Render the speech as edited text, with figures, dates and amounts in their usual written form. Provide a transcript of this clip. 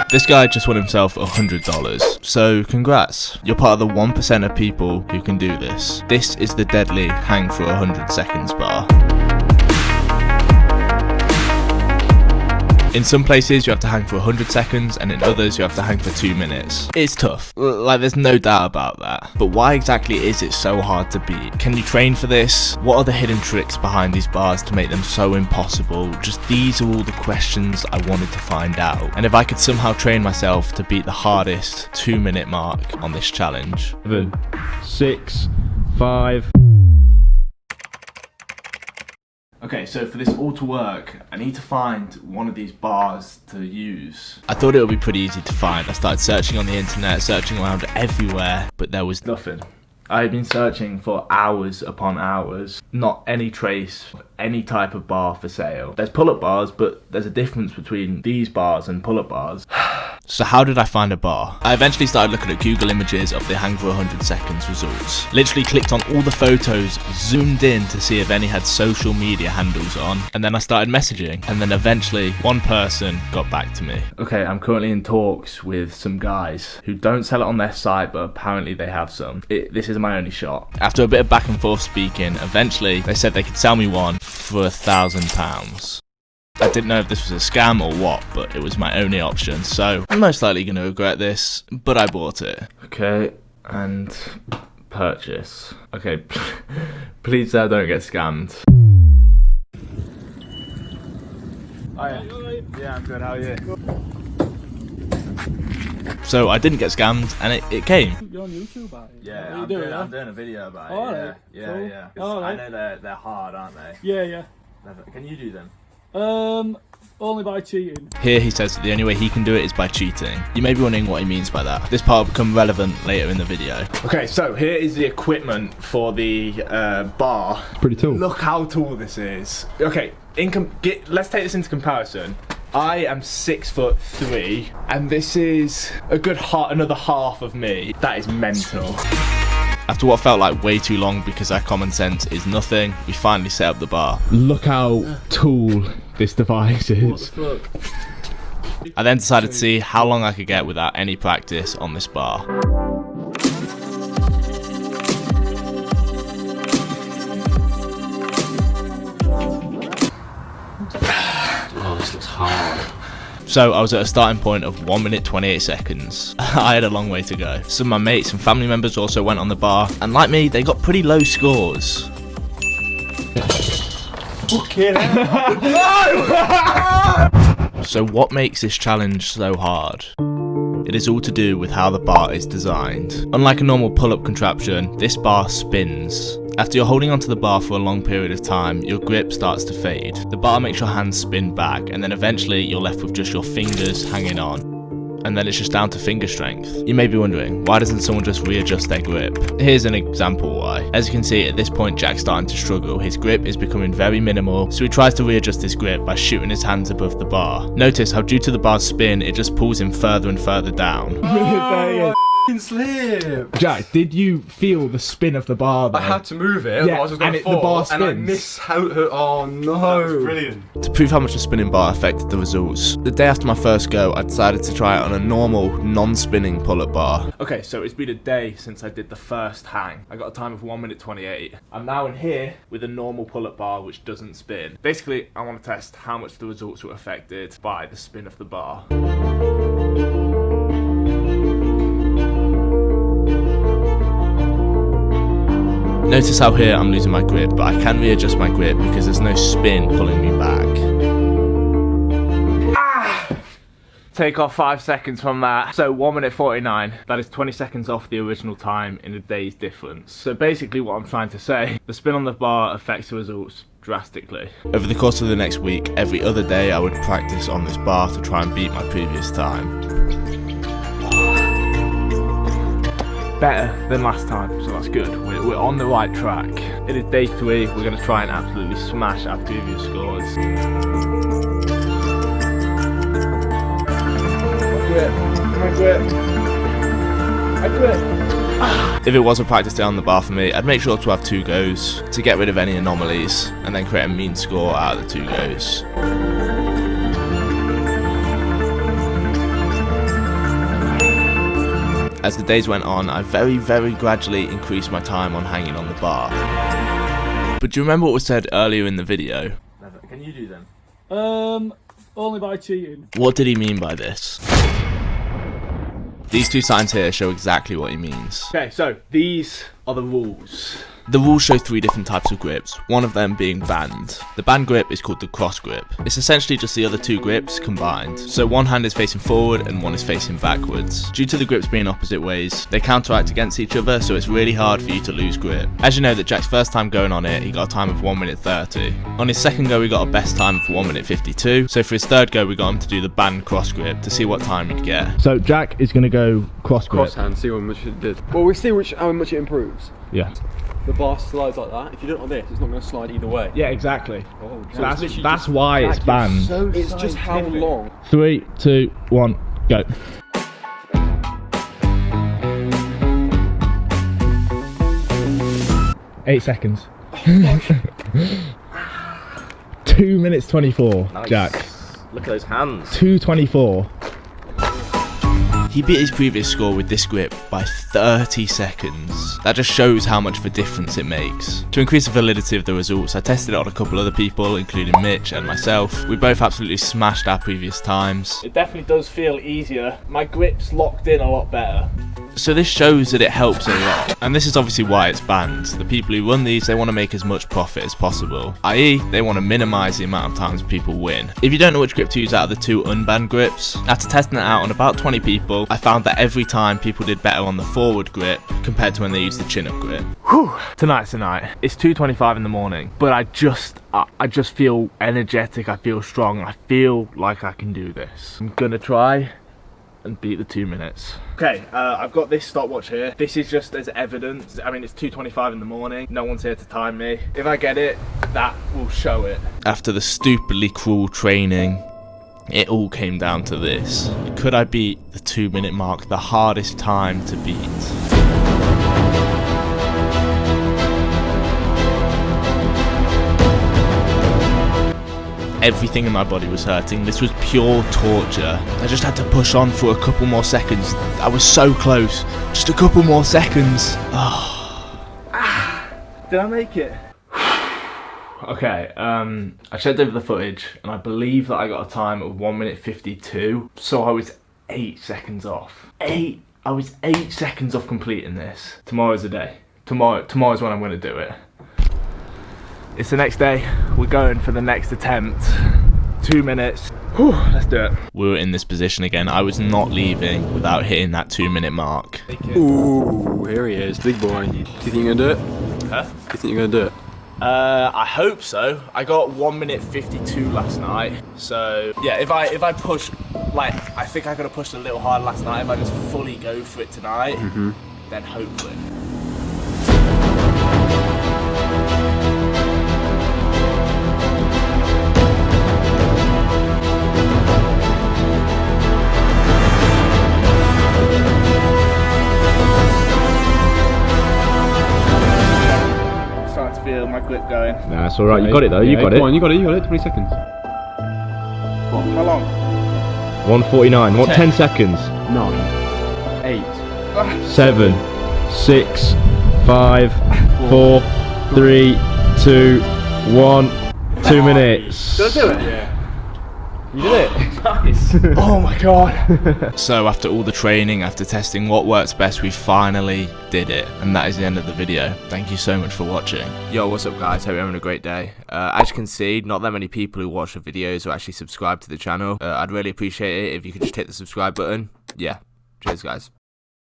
This guy just won himself $100, so congrats. You're part of the 1% of people who can do this. This is the deadly hang for 100 seconds bar. In some places you have to hang for 100 seconds and in others you have to hang for 2 minutes. It's tough, like there's no doubt about that. But why exactly is it so hard to beat? Can you train for this? What are the hidden tricks behind these bars to make them so impossible? Just these are all the questions I wanted to find out. And if I could somehow train myself to beat the hardest 2-minute mark on this challenge. 7, 6, 5. Okay, so for this all to work, I need to find one of these bars to use. I thought it would be pretty easy to find. I started searching on the internet, searching around everywhere, but there was nothing. I had been searching for hours upon hours, not any trace of any type of bar for sale. There's pull-up bars, but there's a difference between these bars and pull-up bars. So how did I find a bar? I eventually started looking at Google images of the hang for 100 seconds results. Literally clicked on all the photos, zoomed in to see if any had social media handles on, and then I started messaging. And then eventually one person got back to me. Okay, I'm currently in talks with some guys who don't sell it on their site, but apparently they have some. This is my only shot. After a bit of back and forth speaking, eventually they said they could sell me one for £1,000. I didn't know if this was a scam or what, but it was my only option, so I'm most likely going to regret this, but I bought it. Okay, and purchase. Okay, please don't get scammed. Oh yeah. Yeah, I'm good, how are you? So I didn't get scammed, and it came. You're on YouTube, are you? Yeah, I'm doing a video about it. Right. Yeah. Oh, I right. know they're hard, aren't they? Yeah. Can you do them? Only by cheating. Here he says that the only way he can do it is by cheating. You may be wondering what he means by that. This part will become relevant later in the video. Okay, so here is the equipment for the bar. Pretty tall. Look how tall this is. Okay, let's take this into comparison. I am 6'3", and this is a good another half of me. That is mental. After what felt like way too long because our common sense is nothing, we finally set up the bar. Look how tall this device is. What the fuck? I then decided to see how long I could get without any practice on this bar. Oh, this looks hard. So I was at a starting point of 1 minute 28 seconds. I had a long way to go. Some of my mates and family members also went on the bar, and like me, they got pretty low scores. So what makes this challenge so hard? It is all to do with how the bar is designed. Unlike a normal pull-up contraption, this bar spins. After you're holding onto the bar for a long period of time, your grip starts to fade. The bar makes your hands spin back, and then eventually you're left with just your fingers hanging on. And then it's just down to finger strength. You may be wondering, why doesn't someone just readjust their grip? Here's an example why. As you can see, at this point Jack's starting to struggle. His grip is becoming very minimal, so he tries to readjust his grip by shooting his hands above the bar. Notice how due to the bar's spin, it just pulls him further and further down. Oh, slip. Jack, did you feel the spin of the bar though? I had to move it, Yeah, otherwise I was going to and the fall, bar and I spins. missed how. Oh no! That was brilliant. To prove how much the spinning bar affected the results, the day after my first go, I decided to try it on a normal, non-spinning pull-up bar. Okay, so it's been a day since I did the first hang. I got a time of 1 minute 28. I'm now in here with a normal pull-up bar which doesn't spin. Basically, I want to test how much the results were affected by the spin of the bar. Notice how here I'm losing my grip, but I can readjust my grip because there's no spin pulling me back. Take off 5 seconds from that. So 1 minute 49. That is 20 seconds off the original time in a day's difference. So basically what I'm trying to say, the spin on the bar affects the results drastically. Over the course of the next week, every other day I would practice on this bar to try and beat my previous time. Better than last time, so that's good. We're on the right track. It is day 3. We're going to try and absolutely smash our previous scores. My grip. My grip. If it was a practice day on the bar for me, I'd make sure to have 2 goes to get rid of any anomalies and then create a mean score out of the 2 goes. As the days went on, I very gradually increased my time on hanging on the bar. But do you remember what was said earlier in the video? Can you do them? Only by cheating. What did he mean by this? These 2 signs here show exactly what he means. Okay, so these are the rules. The rules show 3 different types of grips, one of them being band. The band grip is called the cross grip. It's essentially just the other 2 grips combined. So one hand is facing forward and one is facing backwards. Due to the grips being opposite ways, they counteract against each other, so it's really hard for you to lose grip. As you know that Jack's first time going on it, he got a time of 1 minute 30. On his second go, we got a best time of 1 minute 52. So for his third go, we got him to do the band cross grip to see what time he'd get. So Jack is going to go cross grip. Cross hand, see how much it did. Well, we see how much it improves. Yeah. The bar slides like that. If you do it like this, it's not going to slide either way. Yeah, exactly. Oh, So that's why it's banned. So it's just how long. 3, 2, 1, go. Eight seconds. 2 minutes 24, Nice. Jack. Look at those hands. 2:24. He beat his previous score with this grip by 30 seconds. That just shows how much of a difference it makes. To increase the validity of the results, I tested it on a couple other people, including Mitch and myself. We both absolutely smashed our previous times. It definitely does feel easier. My grip's locked in a lot better. So this shows that it helps a lot. And this is obviously why it's banned. The people who run these, they want to make as much profit as possible. i.e., they want to minimise the amount of times people win. If you don't know which grip to use out of the 2 unbanned grips, after testing it out on about 20 people, I found that every time people did better on the forward grip compared to when they used the chin-up grip. Whew. Tonight's the night. It's 2:25 in the morning, but I just feel energetic. I feel strong. I feel like I can do this. I'm gonna try and beat the 2 minutes. Okay, I've got this stopwatch here. This is just as evidence. I mean, it's 2:25 in the morning. No one's here to time me. If I get it, that will show it. After the stupidly cruel training, it all came down to this. Could I beat the 2 minute mark, the hardest time to beat? Everything in my body was hurting. This was pure torture. I just had to push on for a couple more seconds. I was so close. Just a couple more seconds. Oh. Did I make it? Okay, I checked over the footage and I believe that I got a time of 1 minute 52. So I was 8 seconds off. I was 8 seconds off completing this. Tomorrow's the day. Tomorrow's when I'm going to do it. It's the next day. We're going for the next attempt. 2 minutes. Whew, let's do it. We were in this position again. I was not leaving without hitting that 2 minute mark. Ooh, here he is, big boy. Do you think you're going to do it? Huh? Do you think you're going to do it? I hope so. I got 1 minute 52 last night. So yeah, if I push, like, I think I could have pushed a little harder last night. If I just fully go for it tonight, then hopefully. Feel my grip going. Nah, it's alright, you got it though, you got it. Come on, you got it, 20 seconds. What, how long? 1:49, what, 10 seconds? 9, 8, 7, 6, 5, 4, 3, 2, 1, 2 minutes. Did I do it? Yeah. You did it? Nice. Oh my god. So after all the training, after testing what works best, we finally did it. And that is the end of the video. Thank you so much for watching. Yo, what's up guys? Hope you're having a great day. As you can see, not that many people who watch the videos are actually subscribed to the channel. I'd really appreciate it if you could just hit the subscribe button. Yeah, cheers guys.